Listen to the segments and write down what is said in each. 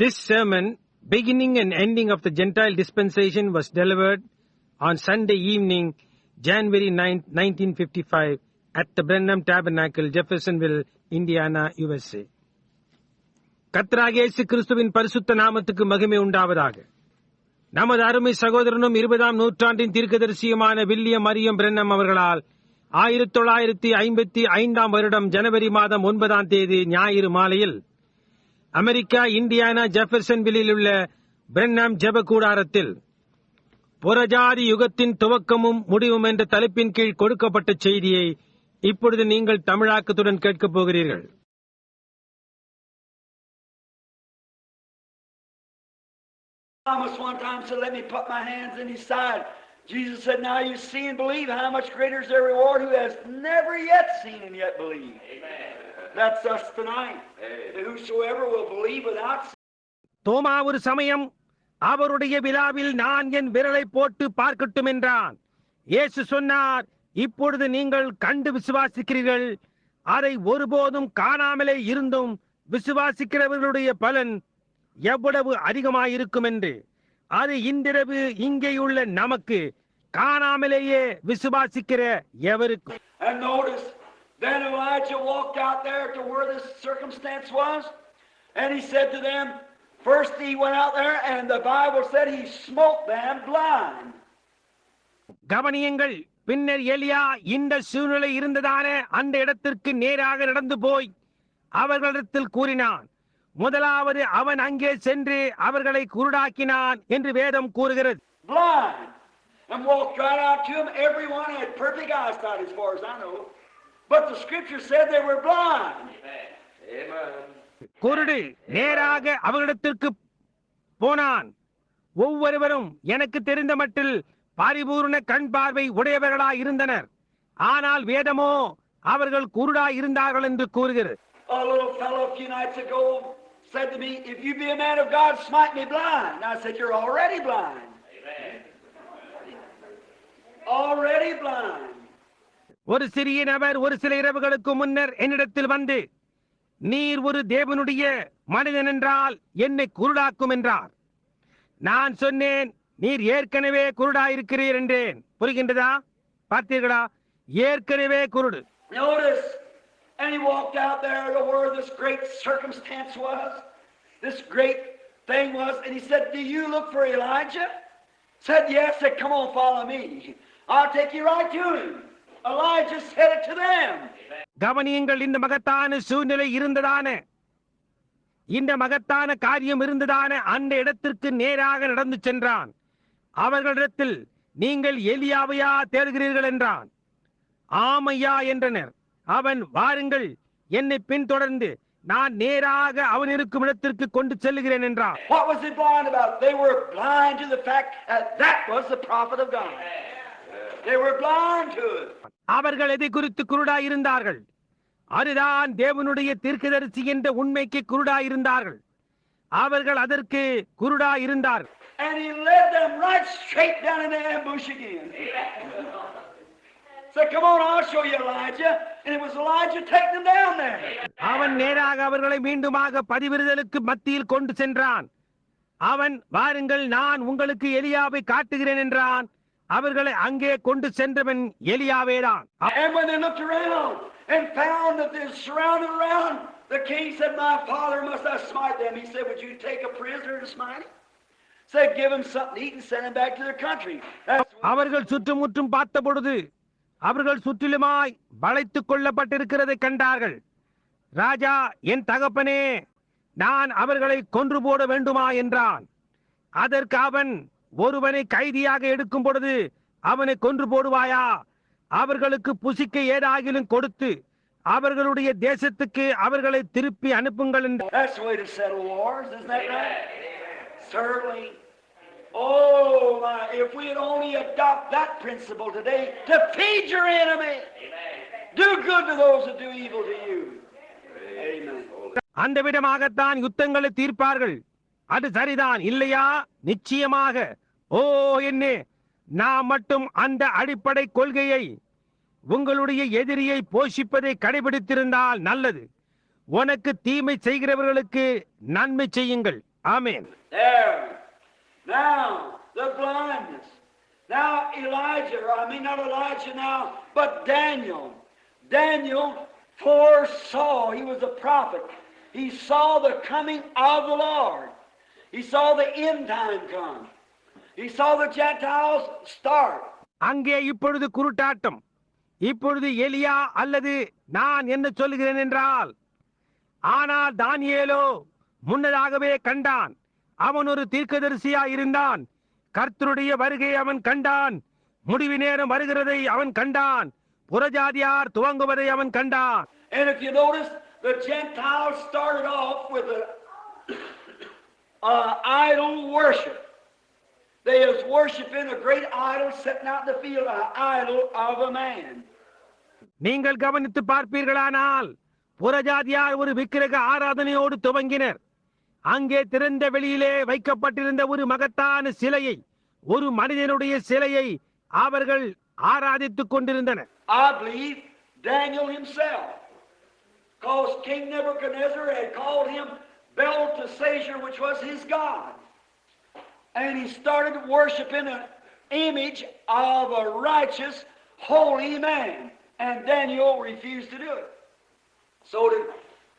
This sermon, beginning and ending of the Gentile dispensation, was delivered on Sunday evening, January 9, 1955, at the Brenham Tabernacle, Jeffersonville, Indiana, USA. கர்த்தராகிய இயேசு கிறிஸ்துவின் பரிசுத்த நாமத்துக்கு மகிமை உண்டாவதாக. நமது அருமை சகோதரனும் 20ஆம் நூற்றாண்டின் தீர்க்கதரிசியுமான வில்லியம் மரியம் பிரென்னம் அவர்களால் 1955 வருடம் ஜனவரி மாதம் 9ஆம் தேதி ஞாயிறு மாலையில் அமெரிக்கா இண்டியானா ஜெஃபர்சன்வில்லில் உள்ள பிரென்னம் ஜெப கூடாரத்தில் புறஜாதி யுகத்தின் துவக்கமும் முடிவும் என்ற தலைப்பின் கீழ் கொடுக்கப்பட்ட செய்தியை இப்பொழுது நீங்கள் தமிழாக்கத்துடன் கேட்கப் போகிறீர்கள். Thomas one time said, "Let me put my hands in his side." Jesus said, "Now you see and believe. How much greater is their reward who has never yet seen and yet believe." Amen. That's us tonight. Amen. Whosoever will believe without seeing. தோமா ஒரு சமயம் அவருடைய விழாவில் நான் என் விரலை போட்டு பார்க்கட்டும் என்றான். இயேசு சொன்னார், இப்பொழுது நீங்கள் கண்டு விசுவாசிக்கிறீர்கள். அதை ஒருபோதும் காணாமலே இருந்தும் விசுவாசிக்கிறவர்களுடைய பலன் எவ்வளவு அதிகமாயிருக்கும் என்று. அது இன்றிரவு இங்கேயுள்ள நமக்கு காணாமலேயே விசுவாசிக்கிற எவருக்கும். And notice, then Elijah walked out there to where this circumstance was, and he said to them, first he went out there and the Bible said he smote them blind. கவனியுங்கள், பின்னர் எலியா இந்த சூழ்நிலை இருந்ததான அந்த இடத்திற்கு நேராக நடந்து போய் அவர்களிடத்தில் கூறினான். முதலாவது அவன் அங்கே சென்று அவர்களை குருடாக்கினான் என்று வேதம் கூறுகிறது. Blind, and walked right out to him. Everyone had perfect eyesight as far as I know, but the scripture said they were blind. Amen. குருடு நேராக அவர்களிடத்திற்கு போனான். ஒவ்வொருவரும் எனக்கு தெரிந்த மட்டில் பரிபூர்ண கண் பார்வை உடையவர்களாய் இருந்தனர். ஆனால் வேதமோ அவர்கள் குருடாய் இருந்தார்கள் என்று கூறுகிறது. A little fellow a few nights ago said to me, "If you be a man of God, smite me blind." And I said, "You're already blind." Amen. Already blind. ஒரு சிறிய நபர் ஒரு சில இரவுகளுக்கு முன்னர் என்னிடத்தில் வந்து, நீர் ஒரு தேவனுடைய மனிதன் என்றால் என்னை குருடாக்கும் என்றார். நான் சொன்னேன், நீர் ஏற்கனவே குருடாயிருக்கிறீர் என்றேன். புரிகின்றதா? பார்த்தீர்களா? ஏற்கனவே குருடு. Notice, and he walked out there to where this great circumstance was, this great thing was, and he said, "Do you look for Elijah?" Said, "Yes." Said, "Come on, follow me. I'll take you right to him." Elijah said it to them. கவனியுங்கள், இந்த மகத்தான சூழ்நிலை இருந்ததான, இந்த மகத்தான காரியம் இருந்ததான அந்த இடத்திற்கு நேராக நடந்து சென்றான். அவர்களிடத்தில், நீங்கள் எலியாவையா தேடுகிறீர்கள் என்றான். ஆமையா என்றனர். அவன், வாருங்கள், என்னை பின்தொடர்ந்து நான் நேராக அவன் இருக்கும் இடத்திற்கு கொண்டு செல்லுகிறேன் என்றான். What was he blind about? They were blind to the fact that that was the prophet of God. They were blind to it. அவர்கள் எதை குறித்து குருடாய் இருந்தார்கள்? அதுதான் தேவனுடைய தீர்க்கதரிசி என்ற உண்மைக்கு குருடாய் இருந்தார்கள். அவர்கள் அதற்கு குருடாய் இருந்தார்கள். And he led them right straight down in the ambush again. Said, "Come on, I'll show you Elijah." And it was Elijah taking them down there. அவன் நேராக அவர்களை மீண்டுமாக பதிவிடுதலுக்கு மத்தியில் கொண்டு சென்றான். அவன், வாருங்கள், நான் உங்களுக்கு எலியாவை காட்டுகிறேன் என்றான். அவர்களை அங்கே கொண்டு சென்றவன் எலியாவேதான். And when they looked around and found that they're surrounded around, the king said, "My father, must I smite them?" He said, "Would you take a prisoner to smite him?" Said, "Give him something to eat and send him back to their country." அவர்கள் சுற்றுமுற்றும் பார்த்த பொழுது அவர்கள் சுற்றிலுமாய் வளைத்துக் கொள்ளப்பட்டிருக்கிறதை கண்டார்கள். ராஜா, என் தகப்பனே, நான் அவர்களை கொன்று போட வேண்டுமா என்றான். அதற்கு அவன், ஒருவனை கைதியாக எடுக்கும் பொழுது அவனை கொன்று போடுவாயா? அவர்களுக்கு புசிக்க ஏதாகிலும் கொடுத்து அவர்களுடைய தேசத்துக்கு அவர்களை திருப்பி அனுப்புங்கள் என்று. That's the way to settle wars, isn't that right? Certainly. Oh my, if we would only adopt that principle today, to feed your enemy. Do good to those that do evil to you. Amen. அந்த விதமாகத்தான் யுத்தங்களை தீர்ப்பார்கள். அது சரிதான் இல்லையா? நிச்சயமாக. ஓ என்னே, நாம் மட்டும் அந்த அடிப்படை கொள்கையை, உங்களுடைய எதிரியை போஷிப்பதை கடைபிடித்திருந்தால் நல்லது. உனக்கு தீமை செய்கிறவர்களுக்கு நன்மை செய்யுங்கள். ஆமென். There. Now, the blindness. Now, Elijah, or I mean not Elijah now, but Daniel. Daniel foresaw, he was a prophet. He saw the coming of the Lord. He saw the end time come. He saw the Gentiles start. அங்கே இப்பொழுது குருட்டாட்டம். இப்பொழுது எலியா அல்லது நான் என்ன சொல்லுகிறேன் என்றால், ஆனால் தானியேலோ முன்னதாகவே கண்டான். அவன் ஒரு தீர்க்கதரிசியா இருந்தான். கர்த்தருடைய வருகையை அவன் கண்டான். முடிவு நேரம் வருகிறதை அவன் கண்டான். புறஜாதியார் துவங்குவதை அவன் கண்டான். And if you notice, the Gentiles started off with idol worship. They was worshiping a great idol sitting out in the field, an idol of a man. நீங்கள் கவனித்து பார்ப்பீர்களானால் புறஜாதியார் ஒரு விக்கிரக ஆராதனையோடு துவங்கினர். அங்கே திறந்த வெளியிலே வைக்கப்பட்டிருந்த ஒரு மகத்தான சிலையை, ஒரு மனிதனுடைய சிலையை அவர்கள் ஆராதித்துக் கொண்டிருந்தனர். I believe Daniel himself, because King Nebuchadnezzar had called him Belteshazzar, which was his god. And he started worshiping an image of a righteous, holy man. And Daniel refused to do it. So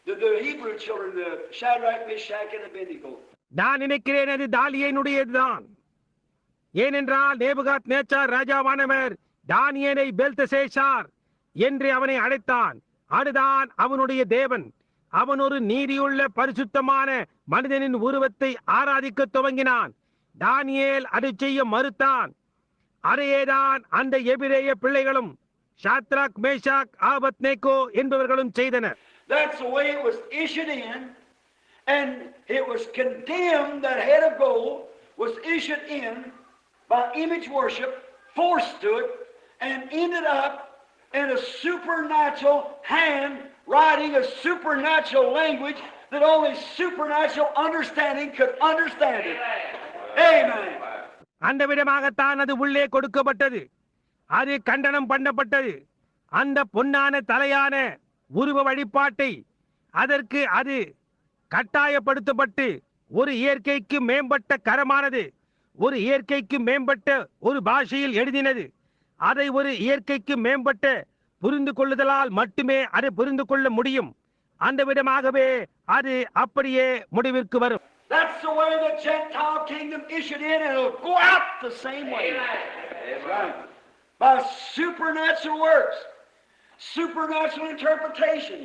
did the Hebrew children, the Shadrach, Meshach, and Abednego. நான் நினைக்கிறேன் அது தானியேலுடையதுதான். ஏனென்றால் Nebuchadnezzar ராஜாவானவர் தானியேலை பெல்தெஷார் என்று அவனை அழைத்தான். அதுதான் அவனுடைய தேவன். அவன் ஒரு நீதியுள்ள பரிசுத்தமான மனிதனின் உருவத்தை ஆராதிக்க துவங்கினான். தானியேல் அதை செய்ய மறுத்தான். அதையேதான் அந்த எபிரேய பிள்ளைகளும் ஷாத்ராக், மேஷாக், ஆபத்நேகோ என்பவர்களும் செய்தனர். That's the way it was issued in, and it was condemned. That head of gold was issued in by image worship, forced to it, and ended up in a supernatural hand writing a supernatural language that only supernatural understanding could understand it. Amen. அந்த விதமாகத்தான் அது உள்ளே கொடுக்கப்பட்டது. அது கண்டனம் பண்ணப்பட்டது. அந்த பொன்னான தலையான உருவ வழிபாட்டை அதற்கு அது கட்டாயப்படுத்தப்பட்டு ஒரு இயற்கைக்கு மேம்பட்ட கரமானது ஒரு இயற்கைக்கு மேம்பட்ட ஒரு பாஷையில் எழுதினது. அதை ஒரு இயற்கைக்கு மேம்பட்ட புரிந்து கொள்ளுதலால் மட்டுமே அதை புரிந்து கொள்ள முடியும். அந்த விதமாகவே அது அப்படியே முடிவிற்கு வரும். That's the way the Gentile kingdom issued in, and it'll go out the same way. That's right. By supernatural works, supernatural interpretation.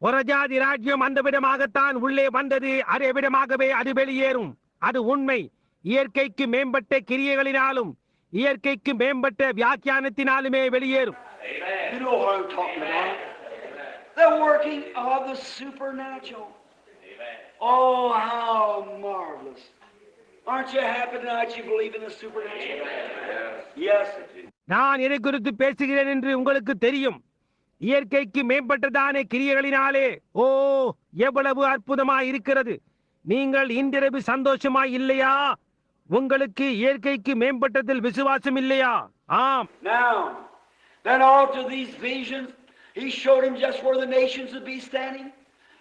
புறஜாதி ராஜ்யம் அந்த விதமாகத்தான் உள்ளே வந்தது. அதே விதமாகவே அது வெளியேறும். அது உண்மை. இயற்கைக்கு மேம்பட்ட கிரியைகளினாலும் இயற்கைக்கு மேம்பட்ட வியாக்கியானத்தினாலுமே வெளியேறும். You know what I'm talking about. The working of the supernatural. Oh, how marvelous. Aren't you happy tonight you believe in the supernatural? Yes. நான் எதை குறித்து பேசுகிறேன் என்று உங்களுக்கு தெரியும். இயற்கைக்கு மேம்பட்டதான கிரியைகளினாலே ஓ எவ்வளவு அற்புதமாய் இருக்கிறது. நீங்கள் இன்றிரவு சந்தோஷமாய் இல்லையா? உங்களுக்கு இயற்கைக்கு மேம்பட்டதில் விசுவாசம் இல்லையா? ஆம். Now, then after these visions, he showed him just where the nations would be standing.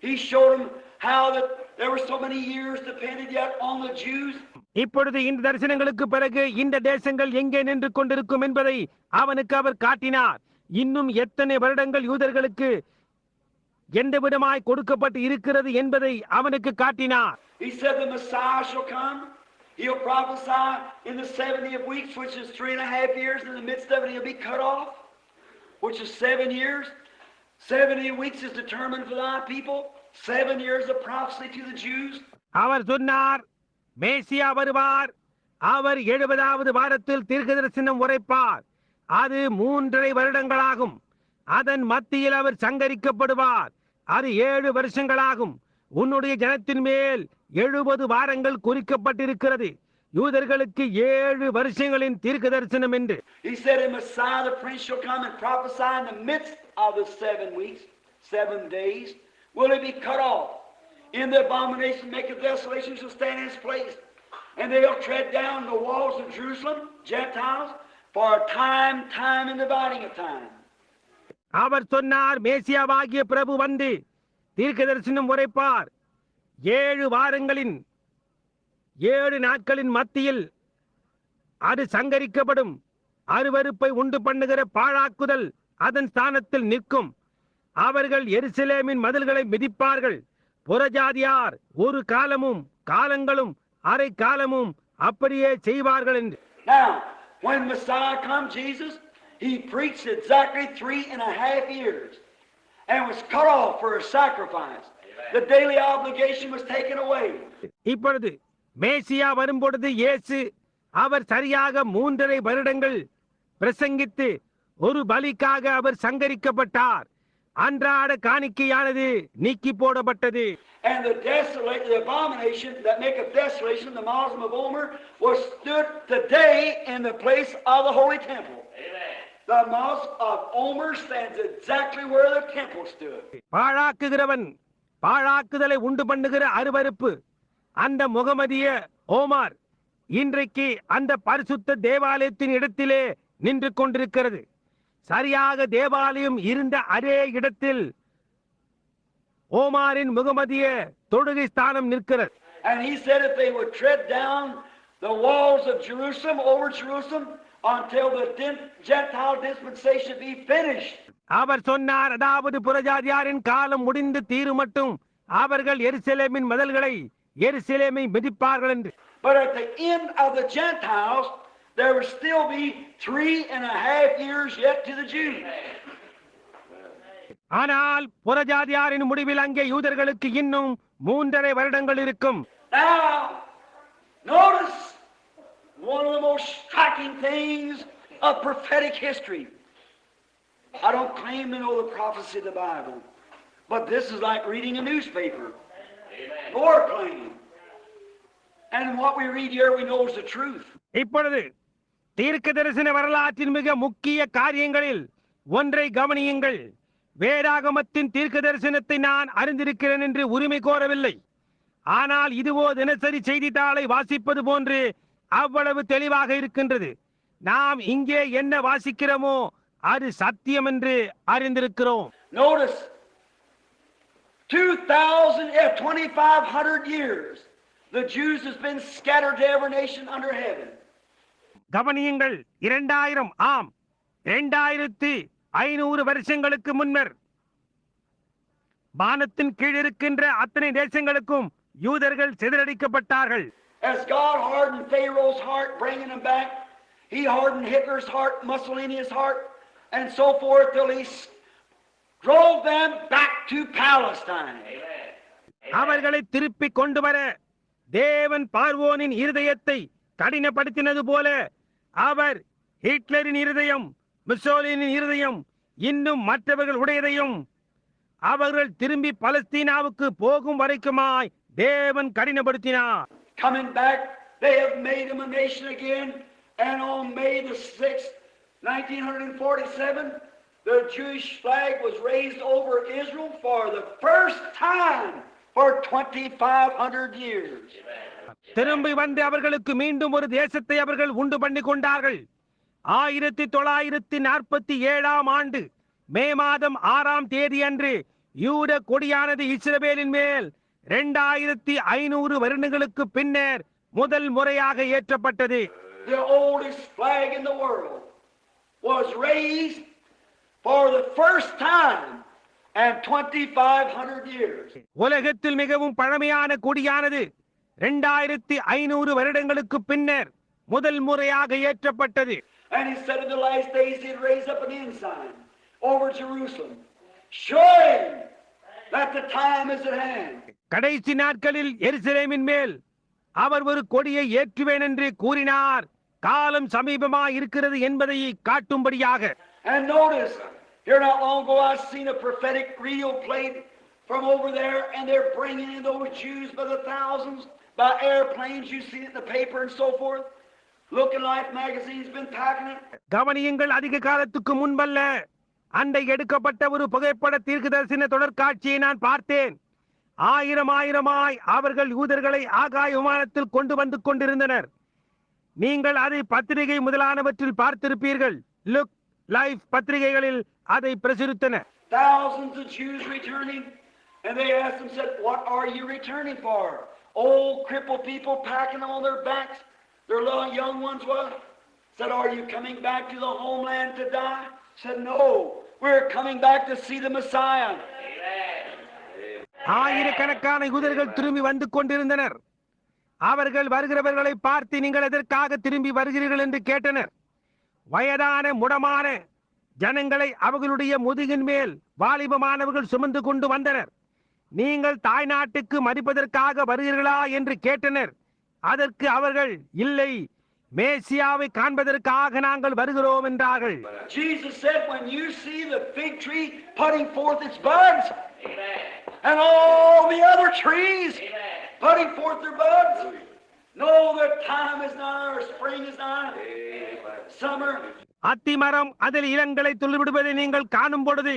He showed him how that there were so many years depended yet on the Jews. இப்பொழுது இந்த தரிசனங்களுக்கு பிறகு இந்த தேசங்கள் எங்கே நின்று கொண்டிருக்கும் என்பதை அவனுக்கு அவர் காட்டினார். இன்னும் எத்தனை வருடங்கள் யூதர்களுக்கு எந்த விதமாய் கொடுக்கப்பட்டு இருக்கிறது என்பதை அவனுக்கு காட்டினார். He said the Messiah shall come. He'll prophesy in the 70th weeks, which is 3.5 years. In the midst of it, he'll be cut off, which is 7 years. 70 weeks is determined for thy people. 7 years of prophecy to the Jews. அவர் சொன்னார், மேசியா வருவார். அவர் 70வது வாரத்தில் தீர்க்கதரிசனம் உரைப்பார். அது 3.5 வருடங்களாகும். அதன் மத்தியில் அவர் சங்கரிக்கப்படுவார். அது 7 வருஷங்களாகும். உன்னுடைய ஜனத்தின் மேல் 70 வாரங்கள் குறிக்கப்பட்டிருக்கிறது. யூதர்களுக்கு 7 வருஷங்களின் தீர்க்க தரிசனம் என்று. He said, "And Messiah the Prince shall come and prophesy in the midst of the 7 weeks, 7 days. Will he be cut off? In the abomination maketh desolation shall stand in his place, and they'll tread down the walls of Jerusalem, Gentiles, for a time, and dividing of time." அவர் சொன்னார், மேசியாவாகிய பிரபு வந்து தீர்க்க தரிசனம் உரைப்பார். ஏழு நாட்களின் மத்தியில் அது சங்கரிக்கப்படும். அருவருப்பை உண்டு பண்ணுகிற பாழாக்குதல் அதன் ஸ்தானத்தில் நிற்கும். அவர்கள் எருசலேமின் மதில்களை மிதிப்பார்கள். புறஜாதியார் ஒரு காலமும் காலங்களும் அரை காலமும் அப்படியே செய்வார்கள் என்று. Now, when Messiah come, Jesus, he preached exactly 3.5 years and was cut off for a sacrifice. The daily obligation was taken away. இப்பொழுது மேசியா வரும்பொழுது இயேசு அவர் சரியாக 3.5 வருடங்கள் பிரசங்கித்து ஒரு பலிக்காக அவர் சங்கரிக்கப்பட்டார். அன்றாட காணிக்கையானது நீக்கி போடப்பட்டது. And the abomination that maketh desolation, the Muslim of Omer, was stood today in the place of the holy temple. Amen. The Muslim of Omer stands exactly where the temple stood. பாழாக்குகிறவன் பாழாக்குதலை உண்டு பண்ணுகிற அருவருப்பு அந்த முகமதிய Omar இன்றைக்கு அந்த பரிசுத்த தேவாலயத்தின் இடத்திலே நின்று கொண்டிருக்கிறது. சரியாக தேவாலயம் இருந்த அதே இடத்தில் ஓமாரின் முகமதிய தொழுகை ஸ்தானம் நிற்கிறது. And he said if they would tread down the walls of Jerusalem, over Jerusalem, until the Gentile dispensation be finished. அவர் சொன்னார், அதாவது புறஜாதியாரின் காலம் முடிந்து தீரும் மட்டும் அவர்கள் எருசலேமின் மதில்களை எருசலேமை மிதிப்பார்கள் என்று. But at the end of the Gentiles there will still be 3.5 years yet to the Jews. ஆனால் புறஜாதியாரின் முடிவில் அங்கே யூதர்களுக்கு இன்னும் 3.5 வருடங்கள் இருக்கும். Now, notice one of the most striking things of prophetic history. I don't claim to know the prophecy of the Bible, but this is like reading a newspaper. Amen. More claim. And what we read here we know is the truth. இப்பொழுது தீர்க்கதரிசன வரலாற்றின் மிக முக்கிய காரியங்களில் ஒன்றை கவனியுங்கள். வேதாகமத்தின் தீர்க்க தரிசனத்தை நான் அறிந்திருக்கிறேன் என்று உரிமை கோரவில்லை. ஆனால் இதுவோ தினசரி செய்தித்தாளை வாசிப்பது போன்று அவ்வளவு தெளிவாக இருக்கின்றது. நாம் இங்கே என்ன வாசிக்கிறோமோ அது சத்தியம் என்று அறிந்திருக்கிறோம். Notice 2,500 years the Jews has been scattered to every nation under heaven. கவனியுங்கள், 2000 ஆம் 2500 வருஷங்களுக்கு முன்னர் வானத்தின் கீழ் இருக்கின்ற அத்தனை தேசங்களுக்கும் யூதர்கள் சிதறடிக்கப்பட்டார்கள். As God hardened Pharaoh's heart, bringing them back, he hardened Hitler's heart, Mussolini's heart, and so forth, till he drove them back to Palestine. அவர்களை திருப்பி கொண்டு வர தேவன் பார்வோனின் இருதயத்தை கடினப்படுத்தினது போல அவர் ஹிட்லரின் இருதயம், முசோலினின் இருதயம், இன்னும் மற்றவர்கள் உடையதையும் அவர்கள் திரும்பி பலஸ்தீனாவுக்கு போகும் வரைக்குமாய் தேவன் கடினப்படுத்தினார். Coming back, they have made them a nation again, and on May the 6th, 1947, the Jewish flag was raised over Israel for the first time for 2,500 years. திரும்பி வந்து அவர்களுக்கு மீண்டும் ஒரு தேசத்தை அவர்கள் உண்டு பண்ணி கொண்டார்கள். 1947 ஆண்டு மே மாதம் 6ஆம் தேதி அன்று யூத கொடியானது இஸ்ரவேலின் மேல் 2500 வருடங்களுக்கு பின்னர் முதல் முறையாக ஏற்றப்பட்டது. The oldest flag in the world was raised for the first time in 2,500 years. உலகத்தில் மிகவும் பழமையான கொடியானது 2500 வருடங்களுக்கு பின்னர் முதல் முறையாக ஏற்றப்பட்டது. And he said in the last days he'd raise up an ensign over Jerusalem, showing that the time is at hand. கடைசி நாட்களில் எருசலேமின் மேல் அவர் ஒரு கொடியை ஏற்றுவேன் என்று கூறினார். காலம் சமீபமாக இருக்கிறது என்பதை காட்டும்படியாக. And notice, here not long ago I seen a prophetic reel played from over there, and they're bringing in those Jews by the thousands, by airplanes. You see it in the paper and so forth. Looking Life magazine's been packing it. கவனியுங்கள், அதிக காலத்துக்கு முன்பல்ல அண்டை எடுக்கப்பட்ட ஒரு புகைப்பட தீர்க்கதரிசன தொடர்காட்சியை நான் பார்த்தேன். ஆயிரமாய் அவர்கள் யூதர்களை ஆகாய விமானத்தில் கொண்டு வந்து கொண்டிருந்தனர். நீங்கள் அதை பத்திரிகை முதலானவற்றில் பார்த்திருப்பீர்கள். லுக் லைஃப் பத்திரிகைகளில் அதை பிரசுரித்தன. Thousands of Jews returning, And they asked him, said, what are you returning for? Old crippled people packing on their backs, their little young ones was. Said, are you coming back to the homeland to die? Said, no, we're coming back to see the Messiah. ஆயிரக்கணக்கான யூதர்கள் திரும்பி வந்து கொண்டிருந்தனர். அவர்கள் வருகிறவர்களை பார்த்து, நீங்கள் எதற்காக திரும்பி வருகிறீர்கள் என்று கேட்டனர். வயதான முடமான ஜனங்களை அவர்களுடைய முதுகின் மேல் வாலிபமானவர்கள் சுமந்து கொண்டு வந்தனர். நீங்கள் தாய் நாட்டுக்கு மறிப்பதற்காக வருகிறீர்களா என்று கேட்டனர். அதற்கு அவர்கள், இல்லை, மேசியாவை காண்பதற்காக நாங்கள் வருகிறோம் என்றார்கள். Jesus said, when you see the fig tree putting forth its buds, and all the other trees putting forth their buds, know that time is nigh, or spring is nigh, summer. அத்திமரம் அதில் இளங்களை துளிர்விடுவதை நீங்கள் காணும் பொழுது,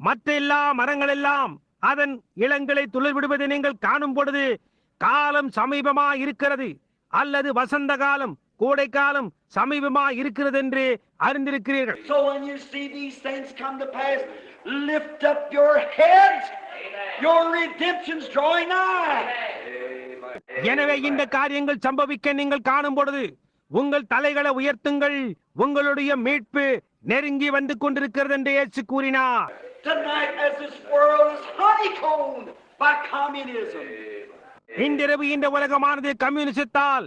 மற்ற எல்லா மரங்கள் எல்லாம் அதன் இளங்களை துளிர்விடுவதை நீங்கள் காணும் பொழுது, காலம் சமீபமா இருக்கிறது, அல்லது வசந்த காலம், கோடை காலம் சமீபமா இருக்கிறது என்று அறிந்திருக்கிறீர்கள். So when you see these things come to pass, lift up your heads, your redemption's drawing nigh. எனவே இந்த காரியங்கள் சம்பவிக்க நீங்கள் காணும் பொழுது உங்கள் தலைகளை உயர்த்துங்கள், உங்களுடைய மீட்பு நெருங்கி வந்து கொண்டிருக்கிறது என்று இயேசு கூறினார். Tonight, as this world is honeycombed by communism, இன்றிரவு இந்த உலகமானது கம்யூனிசத்தால்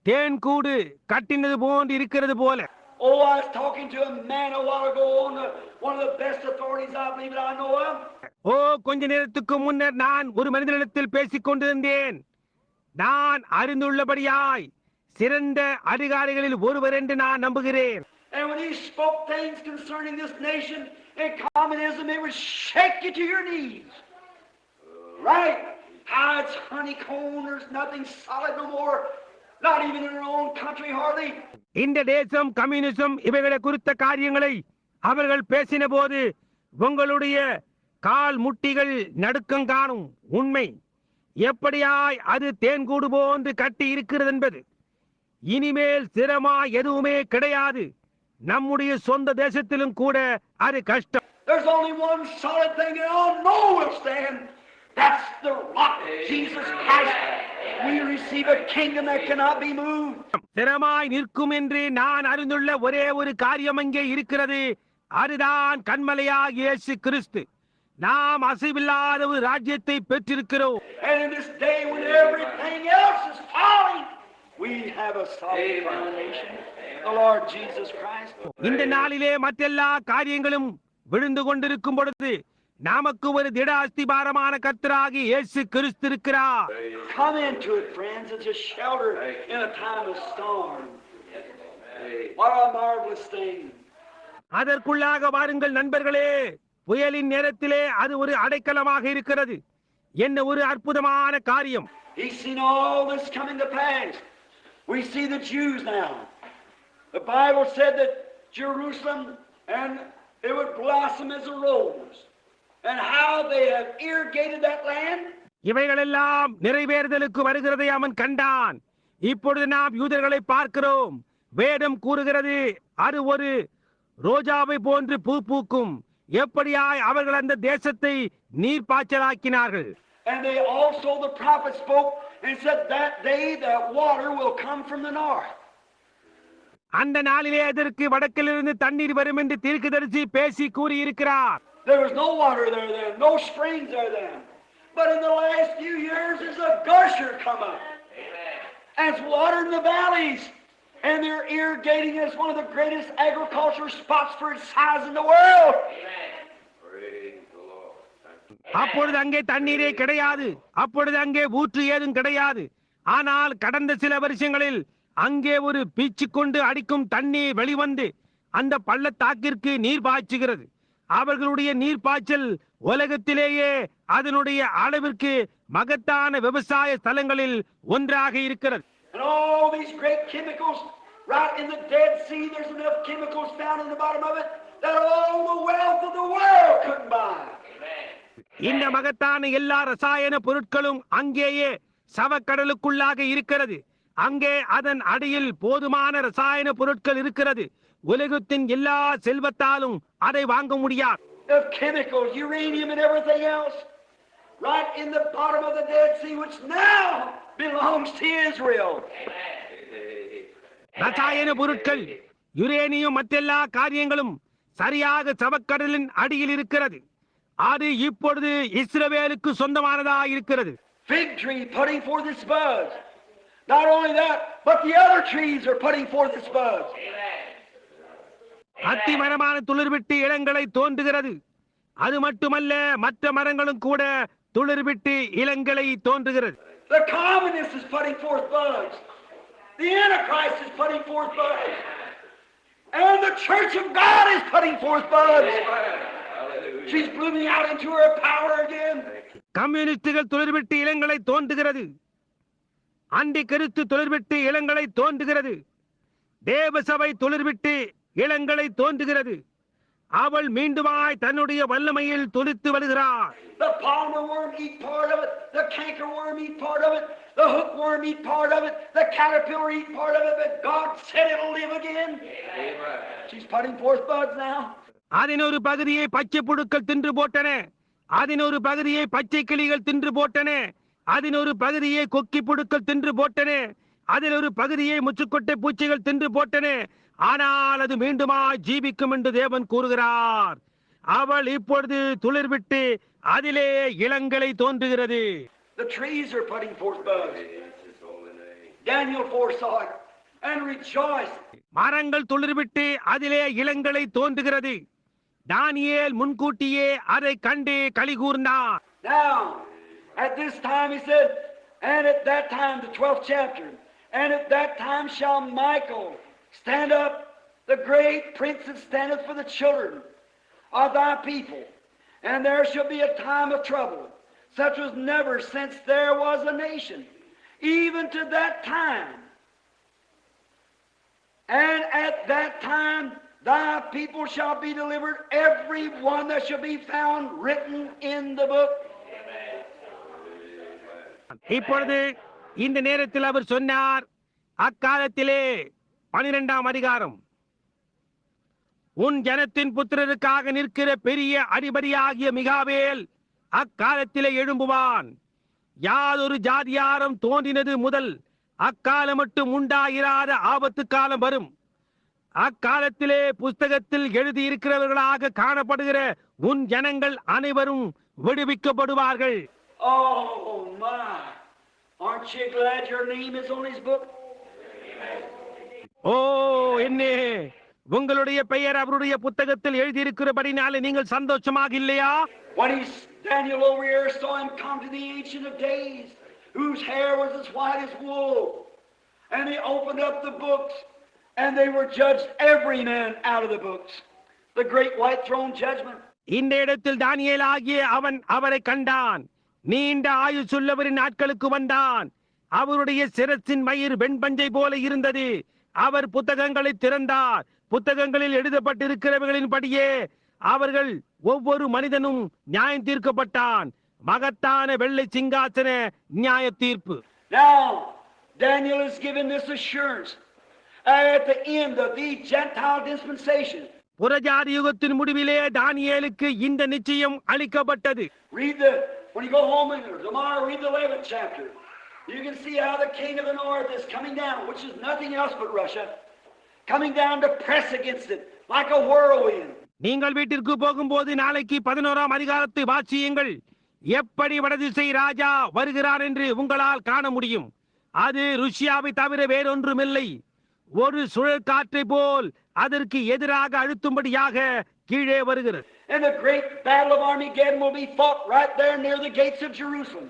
தேன் கூடு கட்டினது போன்று இருக்கிறது போல. Oh, I was talking to a man a while ago on one of the best authorities I believe that I know of. கொஞ்ச நேரத்துக்கு முன்னர் நான் ஒரு மனிதனிடத்தில் பேசிக் கொண்டிருந்தேன். நான் அறிந்துள்ளபடியாய் சிறந்த அதிகாரிகளில் ஒருவர் என்று நான் நம்புகிறேன். And when he spoke things concerning this nation and communism, it would shake you to your knees. Right? How it's honeycombed, there's nothing solid no more, not even in our own country hardly. இந்த தேசம் communism இவைகளை குறித்த காரியங்களை அவர்கள் பேசின போது உங்களுடைய கால் முட்டிகள் நடுக்கம் காணும். உண்மை எப்படியாய் அது தேன்கூடு போன்று கட்டி இருக்கிறது என்பது. இனிமேல் சிரமா எதுவுமே கிடையாது. நம்முடைய சொந்த தேசத்திலும் கூட அது கஷ்டம். There's only one solid thing that all know will stand. That's the rock, Jesus Christ. We receive a kingdom that cannot be moved. சிரமாய் நிற்கும் என்று நான் அறிந்துள்ள ஒரே ஒரு காரியம் அங்கே இருக்கிறது. அதுதான் கன்மலையாகிய இயேசு கிறிஸ்து. நாம் அசைவில்லாத ஒரு ராஜ்யத்தை பெற்றிருக்கிறோம். And in this day when everything else is falling, we have a solid foundation, the Lord Jesus Christ. இந்த நாளிலே மற்றெல்லா காரியங்களும் விழுந்து கொண்டிருக்கும் பொழுது நமக்கு ஒரு திட அஸ்திபாரமான கர்த்தராகிய இயேசு கிறிஸ்து இருக்கிறார். Come into it, friends. It's a shelter in a time of storm. What a marvelous thing. அதற்குள்ளாக வாருங்கள் நண்பர்களே. புயலின் நேரத்திலே அது ஒரு அடைக்கலமாக இருக்கிறது. என்ன ஒரு அற்புதமான காரியம். He's seen all this coming to pass. We see the Jews now. The Bible said that Jerusalem, and it would blossom as a rose. And how they have irrigated that land. இவைகளெல்லாம் நிறைவேறுதலுக்கு வருகிறதை அவன் கண்டான். இப்பொழுது நாம் யூதர்களை பார்க்கிறோம். வேதம் கூறுகிறது அது ஒரு ரோஜாவை போன்று பூ பூக்கும். எப்படியாய் அவர்கள் அந்த தேசத்தை நீர்ப்பாய்ச்சலாக்கினார்கள். And they also, the prophet spoke and said that day that water will come from the north. அந்த நாளிலே அதற்கு வடக்கிலிருந்து தண்ணீர் வரும் என்று தீர்க்கதரிசி பேசி கூறியிருக்கிறார். There was no water there then, no springs there then. But in the last few years, there's a gusher come up. And it's water in the valleys. And they're irrigating it as one of the greatest agricultural spots for its size in the world. அப்பொழுது அங்கே தண்ணீரே கிடையாது. அப்பொழுது அங்கே ஊற்று ஏதும் கிடையாது. ஆனால் கடந்த சில வருஷங்களில் அங்கே ஒரு பீச்சு கொண்டு அடிக்கும் தண்ணீர் வெளிவந்து அந்த பள்ளத்தாக்கிற்கு நீர் பாய்ச்சுகிறது. அவர்களுடைய நீர் பாய்ச்சல் உலகத்திலேயே அதனுடைய அளவிற்கு மகத்தான விவசாய ஸ்தலங்களில் ஒன்றாக இருக்கிறது. And all these great chemicals, right in the Dead Sea, there's enough chemicals found in the bottom of it that all the wealth of the world couldn't buy. இந்த மகத்தான எல்லா ரசாயன பொருட்களும் அங்கேயே சவக்கடலுக்குள்ளாக இருக்கிறது. அங்கே அதன் அடியில் போதுமான ரசாயன பொருட்கள் இருக்கிறது. உலகத்தின் எல்லா செல்வத்தாலும் அதை வாங்க முடியாது. Of chemicals, uranium and everything else. right in the bottom of the Dead Sea, which now belongs to Israel. ரசாயன பொருட்கள், யுரேனியம் மற்றெல்லா காரியங்களும் சரியாக சவக்கடலின் அடியில் இருக்கிறது. அது இப்பொழுது இஸ்ரவேலுக்கு சொந்தமானதா இருக்கிறது. Fig tree putting forth its buds. Not only that, but the other trees are putting forth its buds. அத்தி மரமான துளிர்விட்டு இளங்களை தோன்றுகிறது. அது மட்டுமல்ல, மற்ற மரங்களும் கூட துளிர்விட்டு இளங்களை தோன்றுகிறது. The communist is putting forth buds. The Antichrist is putting forth buds. And the Church of God is putting forth buds. She's blooming out into her power again. கம்யூனிஸ்டுகள் துளிர்விட்டு இளங்களை தோன்றுகிறது. அண்டி கருத்து துளிர்விட்டு இளங்களை தோன்றுகிறது. தேவசபை துளிர்விட்டு இளங்களை தோன்றுகிறது. அவள் மீண்டுமாய் தன்னுடைய வல்லமையில் துளித்து வருகிறார். The palmer worm eat part of it. The canker worm eat part of it. The hookworm eat part of it. The caterpillar eat part of it. But God said it'll live again. Amen. She's putting forth buds now. அதன் ஒரு பகுதியை பச்சை புழுக்கள் தின்று போட்டன. அதன் ஒரு பகுதியை பச்சை கிளிகள் தின்று போட்டன. அதன் ஒரு பகுதியை கொக்கி புழுக்கள் தின்று போட்டன. அதில் ஒரு பகுதியை முச்சுக்கொட்டை பூச்சிகள் தின்று போட்டன. ஆனால் அது மீண்டுமாய் ஜீவிக்கும் என்று தேவன் கூறுகிறார். அவள் இப்பொழுது துளிர்விட்டு அதிலே இளங்களை தோன்றுகிறது. The trees are putting forth buds. Daniel foresaw it and rejoiced. மரங்கள் துளிர்விட்டு அதிலே இளங்களை தோன்றுகிறது. தானியேல் முன்கூட்டியே அதை கண்டு களி கூர்ந்தார். Now, at this time he said, and at that time, the 12th chapter, and at that time shall Michael stand up, the great prince that standeth for the children of thy people, and there shall be a time of trouble, such was never since there was a nation, even to that time. And at that time thy people shall be delivered, every one that shall be found written in the book. இப்பொழுது இந்த நேரத்தில் அவர் சொன்னார், அக்காலத்திலே 12ஆம் அதிகாரம், உன் ஜனத்தின் புத்திரருக்காக நிற்கிற பெரிய அதிபதியாகிய மிகாவேல் அக்காலத்திலே எழும்புவான். யாதொரு ஜாதியாரம் தோன்றினது முதல் அக்காலம் மட்டும் உண்டாயிராத ஆபத்து காலம் வரும். அக்காலத்திலே புஸ்தகத்தில் எழுதியிருக்கிறவர்களாக காணப்படுகிற உன் ஜனங்கள் அனைவரும் விடுவிக்கப்படுவார்கள். Oh my! Aren't you glad your name is on his book? ஓ என்னே, உங்களுடைய பெயர் அவருடைய புத்தகத்தில் எழுதியிருக்கிறபடினாலே நீங்கள் சந்தோஷமாக இல்லையா? When Daniel over here saw him come to the Ancient of Days, whose hair was as white as wool, and he opened up the books, and they were judged every man out of the books. The great white throne judgment. இந்த இடத்தில் தானியேல் ஆகிய அவன் அவரை கண்டான். நீண்ட ஆயுசுள்ளவரின் நாட்களுக்கு வந்தான். அவருடைய சிரசின் மயிர் வெண்பஞ்சை போல இருந்தது. அவர் புத்தகங்களை திறந்தார். புத்தகங்களில் எழுதப்பட்டிருக்கிறவர்களின் படியே அவர்கள் ஒவ்வொரு மனிதனும் நியாயம் தீர்க்கப்பட்டான். மகத்தான வெள்ளை சிங்காசன நியாய தீர்ப்பு. Now Daniel is given this assurance at the end of the Gentile dispensation. புறஜாதி யுகத்தின் முடிவிலே தானியேலுக்கு இந்த நிச்சயம் அளிக்கப்பட்டது. When you go home and tomorrow read the 11th chapter. You can see how the king of the north is coming down, which is nothing else but Russia, coming down to press against it like a whirlwind. நீங்கள் வீட்டிற்கு போகும்போது நாளைக்கு 11ஆம் அதிகாரத்தை வாசியுங்கள். எப்படி வடதிசை ராஜா வருகிறார் என்று உங்களால் காண முடியும். அது ருஷ்யாவை தவிர வேறொன்றுமில்லை. ஒரு சுழல் காற்றை போல் அதற்கு எதிராக அழுத்தும்படியாக கீழே வருகிறது. And the great battle of Armageddon will be fought right there near the gates of Jerusalem.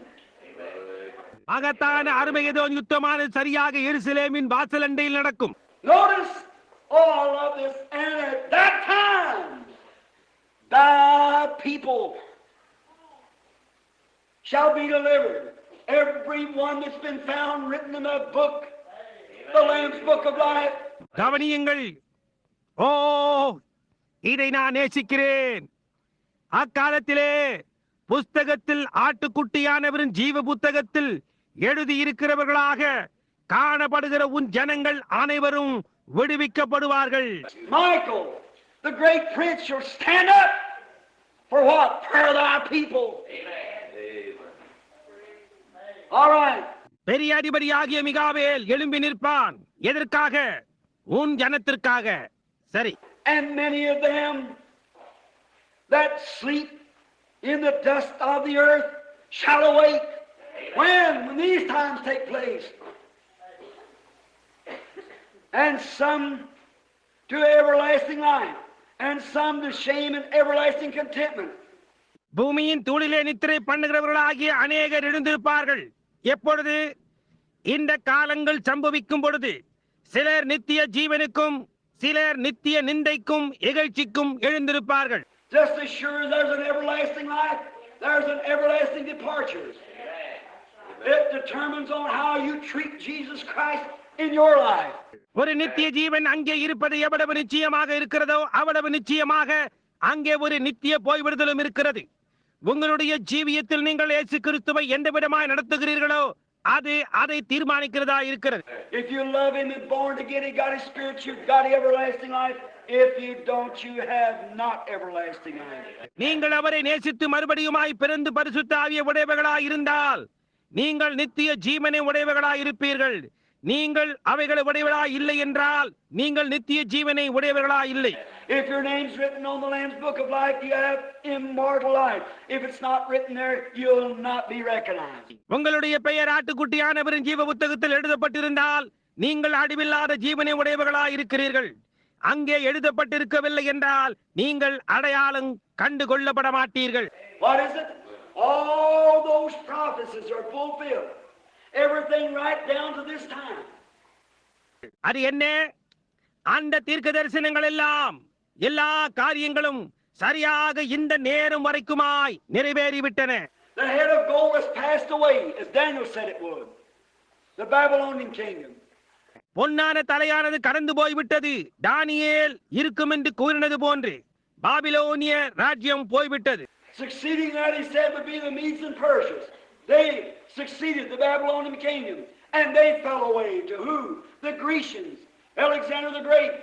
மகத்தான அர்மகெதோன் யுத்தமான சரியாக எருசலேமின் வாசல் அண்டையில் நடக்கும். Notice all of this, and at that time thy people shall be delivered, every one that's been found written in the book, the Lamb's book of life. கவனியுங்கள். ஓ, இதை நான் நேசிக்கிறேன். அக்காலத்திலே புஸ்தகத்தில் ஆட்டுக்குட்டியானவரின் ஜீவ புத்தகத்தில் எழுதியிருக்கிறவர்களாக காணப்படுகிற உன் ஜனங்கள் அனைவரும் விடுவிக்கப்படுவார்கள். Michael, the great prince, shall stand up for what? For thy people. Amen. All right. பெரிய அதிபதியாகிய மிகாவேல் எழும்பி நிற்பான். எதற்காக? உன் ஜனத்திற்காக. சரி. And many of them that sleep in the dust of the earth shall awake. When these times take place. And some to everlasting life, and some to shame and everlasting contentment. பூமியின் தூளிலே நித்திரை பண்ணுகிறவர்களாகிய அநேகர் எழுந்திருப்பார்கள். எப்பொழுது? இந்த காலங்கள் சம்பவிக்கும் பொழுது. சிலர் நித்திய ஜீவனுக்கும், சிலர் நித்திய நிந்தைக்கும் இகழ்ச்சிக்கும் எழுந்திருப்பார்கள். Just as sure as there's an everlasting life, there's an everlasting departure. It determines on how you treat Jesus Christ in your life. ஒரு நித்திய ஜீவன் அங்கே இருப்பது எவ்வளவு நிச்சயமாக இருக்கிறதோ அவ்வளவு நிச்சயமாக அங்கே ஒரு நித்திய போய்விடுதலும் இருக்கிறது. உங்களுடைய ஜீவியத்தில் நீங்கள் இயேசு கிறிஸ்துவை எந்த விதமாய் நடத்துகிறீர்களோ அது அதை தீர்மானிக்கிறதா இருக்கிறது. If you love him and born again, he got his spirit, you've got everlasting life. If you don't, you have not everlasting life. நீங்கள் அவரை நேசித்து மறுபடியுமாய் பிறந்து பரிசுத்த ஆவியை உடையவர்களாய் இருந்தால் நீங்கள் நித்திய ஜீவனை உடையவர்களாய் இருப்பீர்கள். நீங்கள் அவைகளை உடையவர்களாய் இல்லை என்றால் நீங்கள் நித்திய ஜீவனை உடையவர்களாய் இல்லை. If your name's written on the Lamb's Book of Life, you have immortal life. If it's not written there, you'll not be recognized. உங்களுடைய பெயர் ஆட்டுக்குட்டியானவரின் ஜீவ புத்தகத்தில் எழுதப்பட்டிருந்தால் நீங்கள் அழிவில்லாத ஜீவனை உடையவர்களாய் இருக்கிறீர்கள். அங்கே எழுதப்பட்டிருக்கவில்லை என்றால் நீங்கள் அடையாளம் கண்டு கொள்ளப்பட மாட்டீர்கள். What is it? All those prophecies are fulfilled. Everything right down to this time. அது என்ன? அந்த தீர்க்க தரிசனங்கள் எல்லாம் எல்லா காரியங்களும் சரியாக இந்த நேரம் வரைக்குமாய் நிறைவேறிவிட்டன. The head of gold has passed away, as Daniel said it would. The Babylonian kingdom. பொன்னான தலையானது கடந்து போய்விட்டது. தானியேல் இருக்கும் என்று கூறினது போன்று பாபிலோனிய ராஜ்யம் போய்விட்டது. Succeeding that, he said, would be the Medes and Persians. They succeeded the Babylonian kingdom, and they fell away to who? The Grecians, Alexander the Great.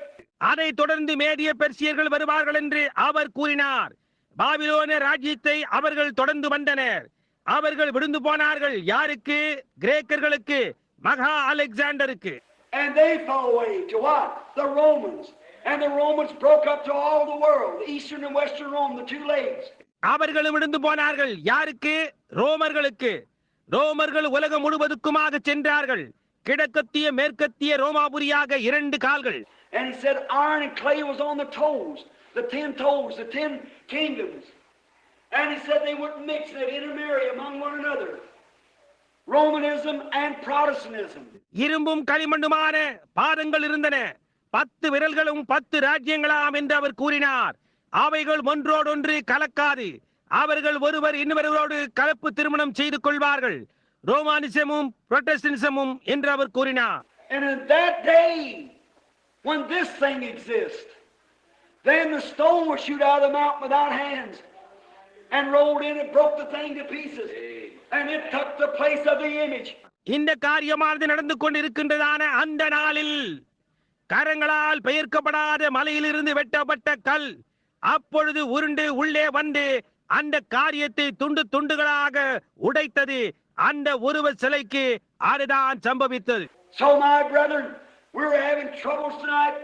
அதை தொடர்ந்து மேதிய பெர்சியர்கள் வருவார்கள் என்று அவர் கூறினார். பாபிலோனிய ராஜ்யத்தை அவர்கள் தொடர்ந்து வந்தனர். அவர்கள் விழுந்து போனார்கள். யாருக்கு? கிரேக்கர்களுக்கு, மகா அலெக்சாண்டருக்கு. And they fell away to what? The Romans. And the Romans broke up to all the world, the eastern and western Rome, the two legs. அவர்களும் விழுந்து போனார்கள். யாருக்கு? ரோமர்களுக்கு. ரோமர்கள் உலகம் முழுவதுக்குமாக சென்றார்கள். கிழக்கத்திய மேற்கத்திய ரோமாபுரியாக இரண்டு கால்கள். And he said iron and clay was on the toes, the 10 toes, the 10 kingdoms. And he said they wouldn't mix, they'd intermarry among one another. Romanism and Protestantism. இரும்பும் களிமண்ணுமான பாதங்கள் இருந்தன. 10 விரல்களும் 10 ராஜ்யங்களாம் என்று அவர் கூறினார். அவைகள் ஒன்றோடொன்று கலக்காது. அவர்கள் ஒருவர் இன்னொருவரோடு கலப்பு திருமணம் செய்து கொள்வார்கள். ரோமானிசமும் புரோட்டஸ்டன்டிசமும் என்று அவர் கூறினார். And in that day, when this thing exists, then the stone will shoot out of the mountain without hands and rolled in and broke the thing to pieces. And it took the place of the image. இந்த காரியமானது நடந்து கொண்டிருக்கின்றதான அந்த நாளில் கரங்களால் பெயர்க்கப்படாத மலையிலிருந்து வெட்டப்பட்ட கல் அப்பொழுது உருண்டு உள்ளே வந்து அந்த காரியத்தை துண்டு துண்டுகளாக உடைத்தது. அந்த உருவ சிலைக்கு அதுதான் சம்பவித்தது. So my brethren, we're having troubles tonight.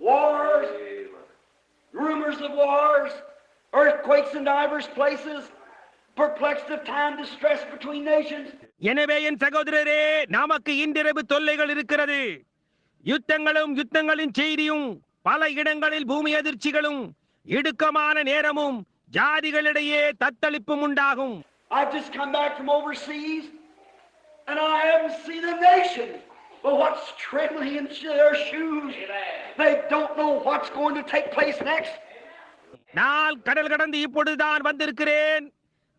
Wars, rumors of wars, earthquakes in diverse places, perplexed of time, distress between nations. எனவே என் சகோதரரே, நமக்கு இன்றிரவு தொல்லைகள் இருக்கிறது. யுத்தங்களும் யுத்தங்களின் செய்தியும் பல இடங்களில் பூமி அதிர்ச்சிகளும் இடுக்கமான நேரமும் ஜாதிகளிடையே தத்தளிப்பும் உண்டாகும். I've just come back from overseas and I haven't seen a nation but what's trembling in their shoes. They don't know what's going to take place next. நான் கடல் கடந்து இப்பொழுதுதான் வந்திருக்கிறேன்.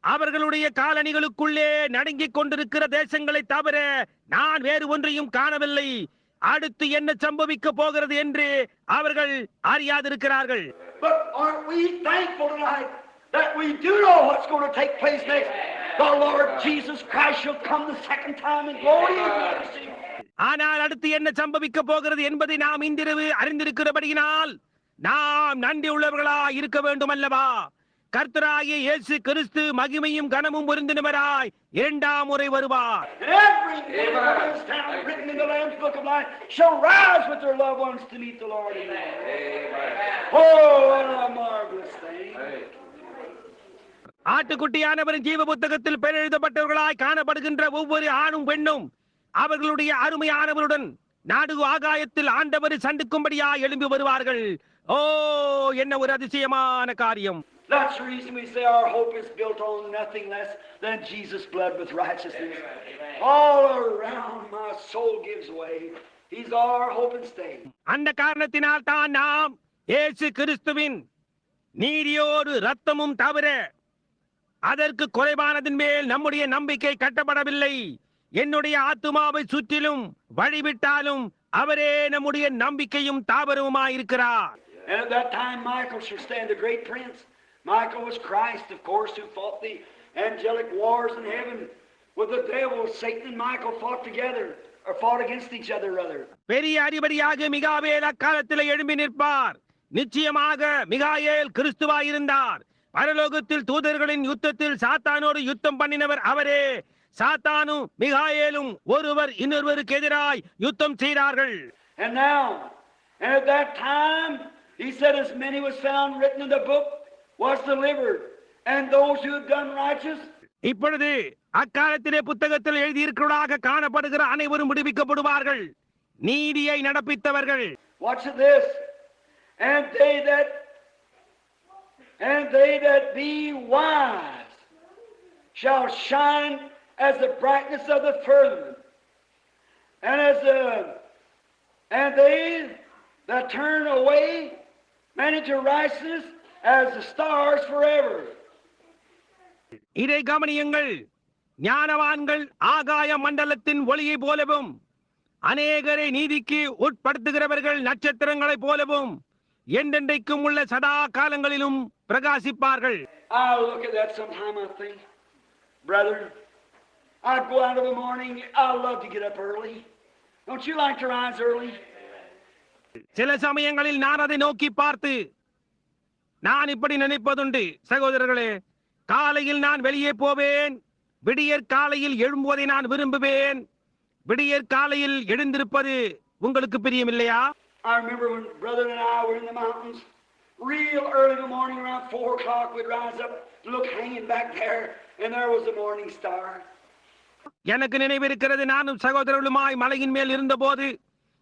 அவர்களுடைய காலணிகளுக்குள்ளே நடுங்கிக் கொண்டிருக்கிற தேசங்களை தவிர நான் வேறு ஒன்றையும் காணவில்லை. அடுத்து என்ன சம்பவிக்க போகிறது என்று அவர்கள் அறியாதிருக்கிறார்கள். But aren't we thankful tonight that we do know what's going to take place next? The Lord Jesus Christ shall come the second time in glory and majesty. ஆனால் அடுத்து என்ன சம்பவிக்க போகிறது என்பதை நாம் இன்றிரவு அறிந்திருக்கிறபடியினால் நாம் நன்றி உள்ளவர்களா இருக்க வேண்டும் அல்லவா? கர்த்தராகிய இயேசு கிறிஸ்து மகிமையும் கனமும் பொருந்தினவராய் இரண்டாம் முறை வருவார். And every name that is found written in the Lamb's Book of Life shall rise with their loved ones to meet the Lord in glory. Oh, what a marvelous thing. ஆட்டுக்குட்டியானவரின் ஜீவ புத்தகத்தில் பெயர் எழுதப்பட்டவர்களாய் காணப்படுகின்ற ஒவ்வொரு ஆணும் பெண்ணும் அவர்களுடைய அருமையானவருடன் நாடு ஆகாயத்தில் ஆண்டவரை சந்திக்கும்படியாய் எழும்பி வருவார்கள். ஓ, என்ன ஒரு அதிசயமான காரியம்! That's the reason we say our hope is built on nothing less than Jesus' blood with righteousness. All around my soul gives way. He's our hope and stay. அந்த காரணத்தினால் தான் நாம் இயேசு கிறிஸ்துவின் நீதியோடு இரத்தமும் தவிர அதற்கு குறைவானதின் மேல் நம்முடைய நம்பிக்கை கட்டப்படவில்லை. என்னுடைய ஆத்துமாவை சுற்றிலும் வழிவிட்டாலும் அவரே நம்முடைய நம்பிக்கையும் தாபரவுமாயிருக்கிறார். And at that time Michael shall stand, the great prince. Michael was Christ, of course, who fought the angelic wars in heaven with the devil. Satan and Michael fought together, or fought against each other, rather. பெரிய அதிபதியாக மிகாவேல் அக்காலத்தில் எழும்பி நிற்பார். நிச்சயமாக மிகாயேல் கிறிஸ்துவாயிருந்தார். பரலோகத்தில் தூதர்களின் யுத்தத்தில் சாத்தானோடு யுத்தம் பண்ணினவர் அவரே. சாத்தானும் மிகாயேலும் ஒருவர் இன்னொருவருக்கு எதிராய் யுத்தம் செய்தார்கள். And now, and at that time, he said, as many was found written in the book was delivered, and those who had done righteous. இப்பொழுது அக்காலத்திலே புத்தகத்தில் எழுதியிருக்கிறதாக காணப்படுகிற அனைவரும் விடுவிக்கப்படுவார்கள். நீதியை நடப்பித்தவர்கள். Watch this. And they that be wise shall shine as the brightness of the firmament, and they that turn away many to righteousness as the stars forever. இதை கவனியுங்கள். ஞானவான்கள் ஆகாய மண்டலத்தின் ஒளியை போலவும் அநேகரை நீதிக்கு உட்படுத்துகிறவர்கள் நட்சத்திரங்களைப் போலவும் என்றென்றைக்கும் உள்ள சதா காலங்களிலும் பிரகாசிப்பார்கள். I look at that sometime. I think, brother, I go out of the morning. I love to get up early. Don't you like to rise early? சில சமயங்களில் நான் அதை நோக்கி பார்த்து நான் இப்படி நினைப்பதுண்டு. சகோதரர்களே, காலையில் நான் வெளியே போவேன். விடியற் காலையில் எழும்புவதை நான் விரும்புவேன். விடியற் காலையில் எழுந்திருப்பது உங்களுக்கு பிரியமில்லையா? I remember when brother and I were in the mountains, real early in the morning, around 4 o'clock, we'd rise up, look hanging back there, and there was the morning star. எனக்கு நினைவிருக்கிறது, நானும் சகோதரர்களுமாய் மலையின் மேல் இருந்தபோது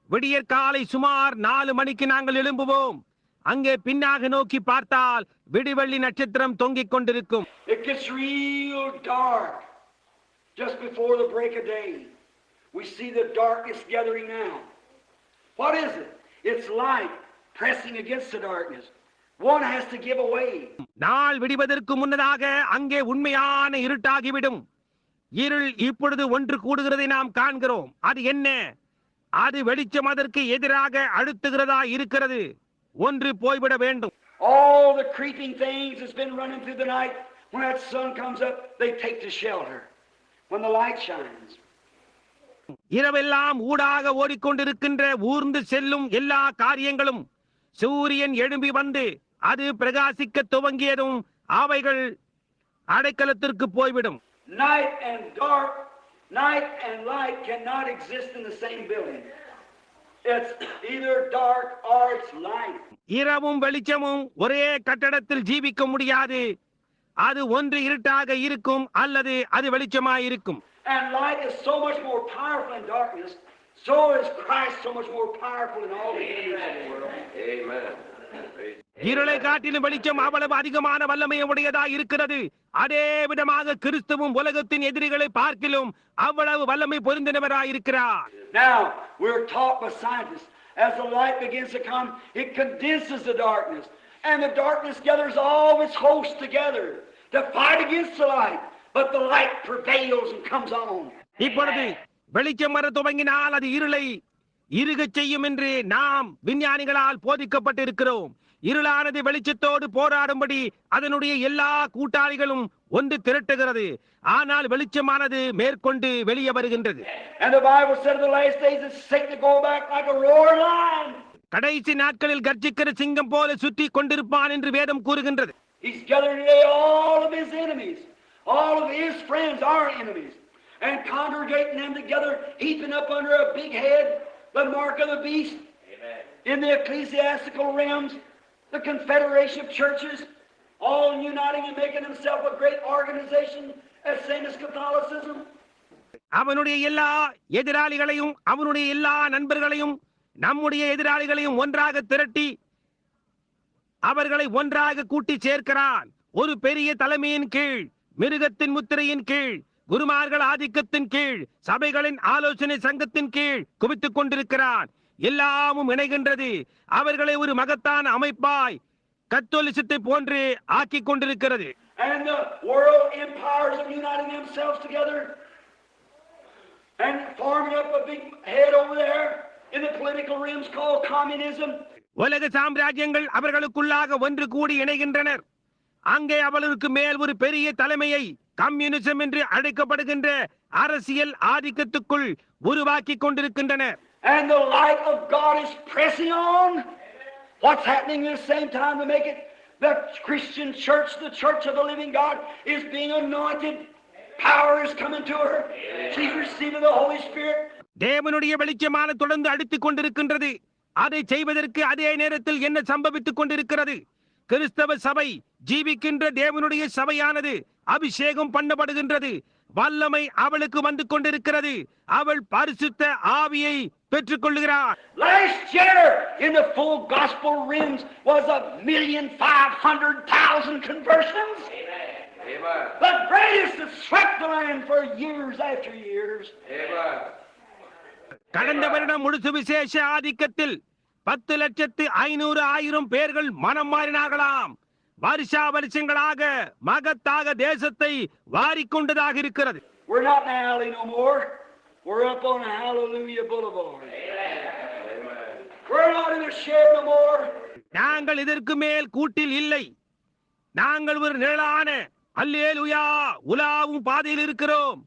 விடியற் காலை சுமார் 4 மணிக்கு நாங்கள் எழும்புவோம். அங்கே பின்னாக நோக்கி பார்த்தால் விடிவெள்ளி நட்சத்திரம் தொங்கிக் கொண்டிருக்கும். It gets real dark just before the break of day. We see the darkness gathering now. What is it? It's light pressing against the darkness. One has to give away. நாள் விடிவதற்கு முன்னதாக அங்கே உண்மையான இருட்டாகிவிடும். இருள் இப்பொழுது ஒன்று கூடுகிறதை நாம் காண்கிறோம். அது என்ன? அது வெளிச்சம் அதற்கு எதிராக அழுத்துகிறதா இருக்கிறது. ஒன்று போய்விட வேண்டும். All the creeping things that's been running through the night, when that sun comes up, they take to shelter when the light shines. இரவெல்லாம் ஊடாக ஓடிக்கொண்டிருக்கின்ற ஊர்ந்து செல்லும் எல்லா காரியங்களும் சூரியன் எழும்பி வந்து அது பிரகாசிக்க துவங்கியதும் அவைகள் அடைக்கலத்திற்கு போய்விடும். Night and dark, night and light cannot exist in the same building. It's either dark or it's light. இரவும் வெளிச்சமும் ஒரே கட்டடத்தில் ஜீவிக்க முடியாது. அது ஒன்று இருட்டாக இருக்கும் அல்லது அது வெளிச்சமாய் இருக்கும். And light is so much more powerful than darkness. So is Christ so much more powerful than all the enemies of the world. Amen. இருளை காட்டிலும் வெளிச்சம் அவ்வளவு அதிகமான வல்லமை உடையதா இருக்கிறது. அதே விதமாக கிறிஸ்துவும் உலகத்தின் எதிரிகளை பார்க்கிலும் அவ்வளவு வல்லமை பொருந்தினவராய் இருக்கிறார். Now we're taught by scientists, as the light begins to come, it condenses the darkness, and the darkness gathers all its hosts together to fight against the light, but the light prevails and comes on. இப்பொழுது வெளிச்சம் வர துவங்கினால் அது இருளை இருகச் செய்யும் என்று நாம் விஞ்ஞானிகளால் போதிக்கப்பட்டிருக்கிறோம். இருளானது வெளிச்சத்தோடு போராடும்படி அதனுடைய எல்லா கூட்டாளிகளும் ஒன்று திரட்டுகிறது. ஆனால் வெளிச்சமானது மேற்கொண்டு வெளியே வருகின்றது. And the Bible said in the last days that Satan will go back like a roaring lion. கடைசி நாட்களில் கர்ஜிக்கிற சிங்கம் போல சுற்றி கொண்டிருப்பான் என்று வேதம் கூறுகின்றது. He's gathering today all of his enemies, all of his friends, our enemies, and congregating them together, heaping up under a big head the mark of the beast. Amen. In the ecclesiastical realms, the confederation of churches, all uniting and making themselves a great organization, as same as Catholicism. அவனுடைய எல்லா எதிராளிகளையும் அவனுடைய எல்லா நண்பர்களையும் நம்முடைய எதிராளிகளையும் ஒன்றாக திரட்டி அவர்களை ஒன்றாக கூட்டி சேர்க்கிறான். ஒரு பெரிய தலைமையின் கீழ், மிருகத்தின் முத்திரையின் கீழ், குருமார்கள் ஆதிக்கத்தின் கீழ், சபைகளின் ஆலோசனை சங்கத்தின் கீழ் குவித்துக் கொண்டிருக்கிறான். எல்லாமும் இணைகின்றது. அவர்களை ஒரு மகத்தான அமைப்பாய் கத்தோலிசத்தை போன்று ஆக்கிக் கொண்டிருக்கிறது. And the world empires are uniting themselves together and forming up a big head over there in the political realms called communism. உலக சாம்ராஜ்யங்கள் அவர்களுக்குள்ளாக ஒன்று கூடி இணைகின்றனர். அங்கே அவர்களுக்கு மேல் ஒரு பெரிய தலைமையை கம்யூனிசம் என்று அழைக்கப்படுகின்ற அரசியல் ஆதிக்கத்துக்குள் உருவாக்கி கொண்டிருக்கின்றனர். And the light of God is pressing on. What's happening at the same time to make it? The Christian church, the church of the living God, is being anointed. Power is coming to her. She's receiving the Holy Spirit. தேவனுடைய வெளிச்சமான தொடர்ந்து அடித்துக் கொண்டிருக்கின்றது. அதை செய்வதற்கு அதே நேரத்தில் என்ன சம்பவித்துக் கொண்டிருக்கிறது? கிறிஸ்தவ சபை, ஜீவிக்கின்ற தேவனுடைய சபையானது அபிஷேகம் பண்ணப்படுகின்றது. வல்லமை அவளுக்கு வந்து கொண்டிருக்கிறது. அவள் பரிசுத்த ஆவியை பெற்றுக் கொள்ளுகிறார். Last year in the full gospel realms was 1,500,000 conversions. Amen. The greatest that swept the land for years after years. Amen. கடந்த வருடம் முழு சுவிசேஷ ஆதிக்கத்தில் 10,500,000 பேர்கள் மனம் மாறினார்களாம். வருஷா வருஷங்களாக மகத்தாக தேசத்தை வாரிக்கொண்டதாக இருக்கிறது. We're not in an alley no more. We're up on a Hallelujah Boulevard. Amen. We're not in a shed no more. நாங்கள் இதற்கு மேல் கூட்டில் இல்லை. நாங்கள் ஒரு நிழலான அல்லேலூயா உலாவும் பாதையில் இருக்கிறோம்.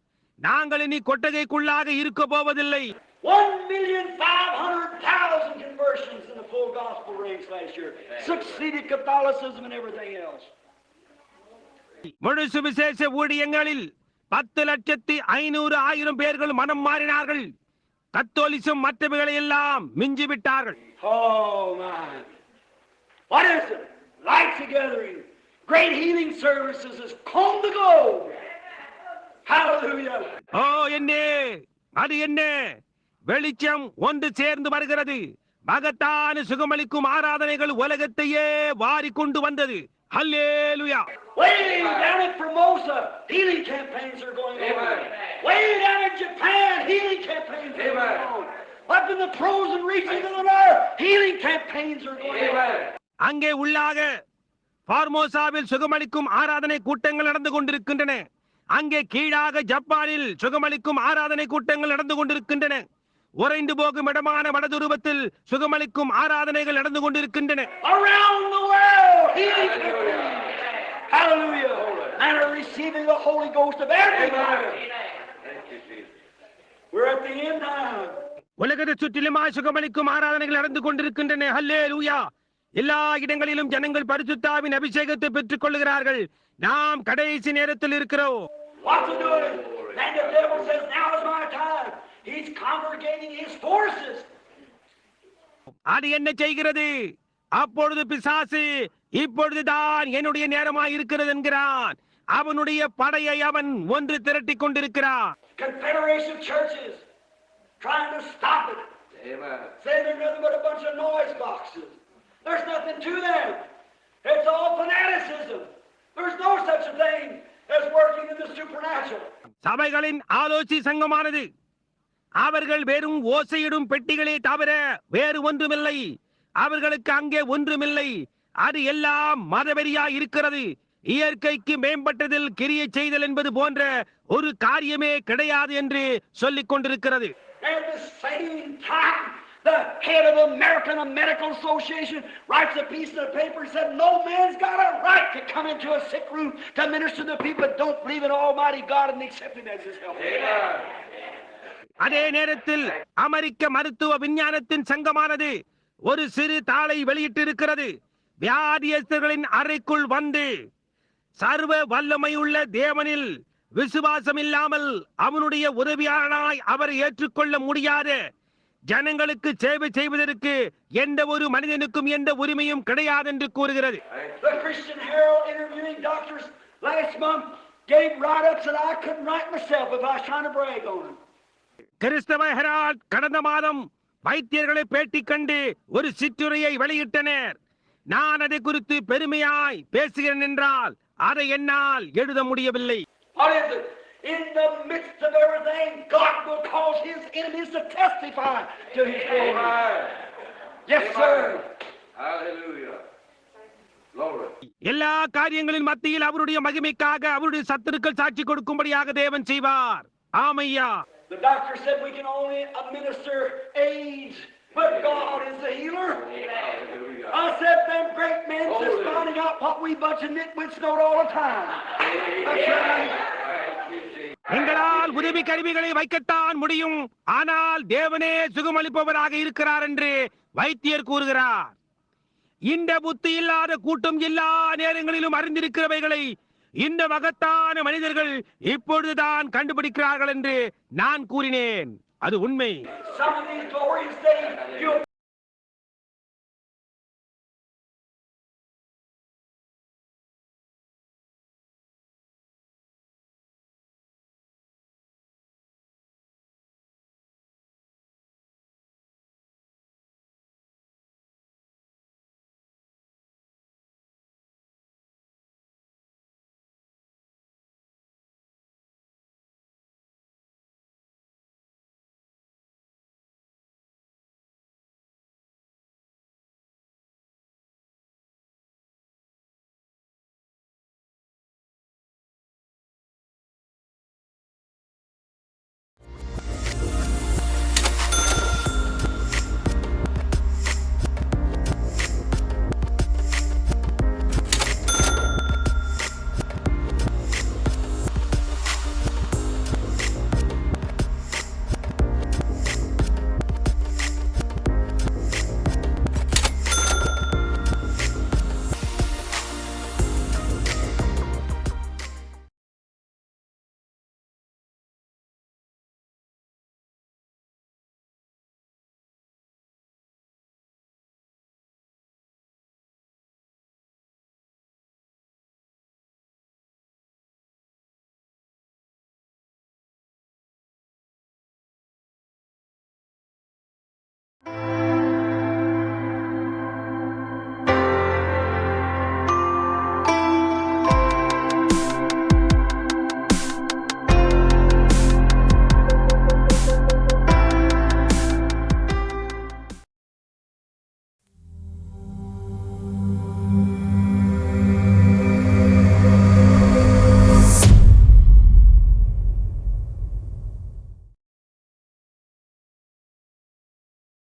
நாங்கள் இனி கொட்டகைக்குள்ளாக இருக்க போவதில்லை. 1,500,000 conversions in the full gospel ranks last year. Succeeded Catholicism and everything else. முழு சுவிசேஷ ஊழியங்களில் 10,500,000 பேர்கள் மனம் மாறினார்கள். கத்தோலிசம் மற்றவைகளை எல்லாம் மிஞ்சிவிட்டார்கள். Oh my! What is it? Lights gathering, great healing services is come to go. Hallelujah! ஓ என்ன அது என்ன? வெளிச்சம் ஒன்று சேர்ந்து வருகிறது. மகத்தான சுகமளிக்கும் ஆராதனைகள் உலகத்தையே வாரி கொண்டு வந்தது. ஹல்லேலூயா! Way down in Formosa, healing campaigns are going on. Way down in Japan, healing campaigns are going on. Up in the frozen regions of the north, healing campaigns are going on. அங்கே உள்ளாக பார்மோசாவில் சுகமளிக்கும் ஆராதனை கூட்டங்கள் நடந்து கொண்டிருக்கின்றன. அங்கே கீழாக ஜப்பானில் சுகமளிக்கும் ஆராதனை கூட்டங்கள் நடந்து கொண்டிருக்கின்றன. உறைந்து போகும் இடமான வடதுருவத்தில் சுகமளிக்கும் ஆராதனைகள் நடந்து கொண்டிருக்கின்றன. Around the world, healing campaigns. Hallelujah! And are receiving the Holy Ghost of everybody. We're at the end now. உலகத்தை சுற்றிலுமாய் சுகமளிக்கும் ஆராதனைகள் நடந்து கொண்டிருக்கின்றன. ஹல்லேலூயா! எல்லா இடங்களிலும் ஜனங்கள் பரிசுத்தாவின் அபிஷேகத்தை பெற்றுக் கொள்கிறார்கள். நாம் கடைசி நேரத்தில் இருக்கிறோம். What's he doing? And the devil says, now is my time. He's congregating his forces. அது என்ன செய்கிறது? அப்பொழுது பிசாசு இப்பொழுதுதான் என்னுடைய நேரமாய் இருக்கிறது என்கிறான். அவனுடைய படையை அவன் ஒன்று திரட்டிக் கொண்டிருக்கிறான். Confederation of churches trying to stop it. Amen. Saying they're nothing but a bunch of noise boxes. There's nothing to them. It's all fanaticism. There's no such a thing as working in the supernatural. சபைகளின் ஆலோசி சங்கமானது அவர்கள் வெறும் ஓசையிடும் பெட்டிகளே தவிர வேறு ஒன்றுமில்லை. அவர்களுக்கு அங்கே ஒன்றுமில்லை. அது எல்லாம் மதவெறியா இருக்கிறது. இயற்கைக்கு மேம்பட்டதில் கிரியை செய்தல் என்பது போன்ற ஒரு காரியமே கிடையாது என்று சொல்லிக் கொண்டிருக்கிறது. At the same time, the head of the American Medical Association writes a piece of paper and said, no man's got a right to come into a sick room to minister to the people that don't believe in Almighty God and accept Him as His helper. அதே நேரத்தில் அமெரிக்க மருத்துவ விஞ்ஞானத்தின் சங்கமானது ஒரு சிறு தாளை வெளியிட்டிருக்கிறது. வியாதியஸ்தர்களின் அறைக்குள் வந்து சர்வ வல்லமையுள்ள தேவனில் விசுவாசம் இல்லாமல் அவனுடைய உதவியாளனாய் அவரை ஏற்றுக்கொள்ள முடியாத ஜனங்களுக்கு சேவை செய்வதற்கு எந்த ஒரு மனிதனுக்கும் எந்த உரிமையும் கிடையாது என்று கூறுகிறது. The Christian Herald interviewing doctors last month gave write-ups that I couldn't write myself if I was trying to brag on them. கிறிஸ்தவ ஹெரால்ட் கடந்த மாதம் வைத்தியர்களை பேட்டி கண்டு ஒரு சிற்றுரையை வெளியிட்டனர். நான் அதை குறித்து பெருமையாய் பேசுகிறேன் என்றால் அதை என்னால் எழுத முடியவில்லை. What is it? In the midst of everything, God will cause His enemies to testify to His glory. Yes, sir. Hallelujah. Glory. எல்லா காரியங்களின் மத்தியில் அவருடைய மகிமைக்காக அவருடைய சத்துருக்கள் சாட்சி கொடுக்கும்படியாக தேவன் செய்வார். ஆமையா. The doctor said we can only administer AIDS, but God is the healer. Hallelujah. I said them great men just finding out what we bunch of nitwits know all the time. That's right. எங்களால் உதவி கருவிகளை வைக்கத்தான் முடியும், ஆனால் தேவனே சுகமளிப்பவராக இருக்கிறார் என்று வைத்தியர் கூறுகிறார். இந்த புத்தி இல்லாத கூட்டம் எல்லா நேரங்களிலும் அறிந்திருக்கிறவைகளை இந்த மகத்தான மனிதர்கள் இப்பொழுதுதான் கண்டுபிடிக்கிறார்கள் என்று நான் கூறினேன். அது உண்மை. Some of these glorious days, you'll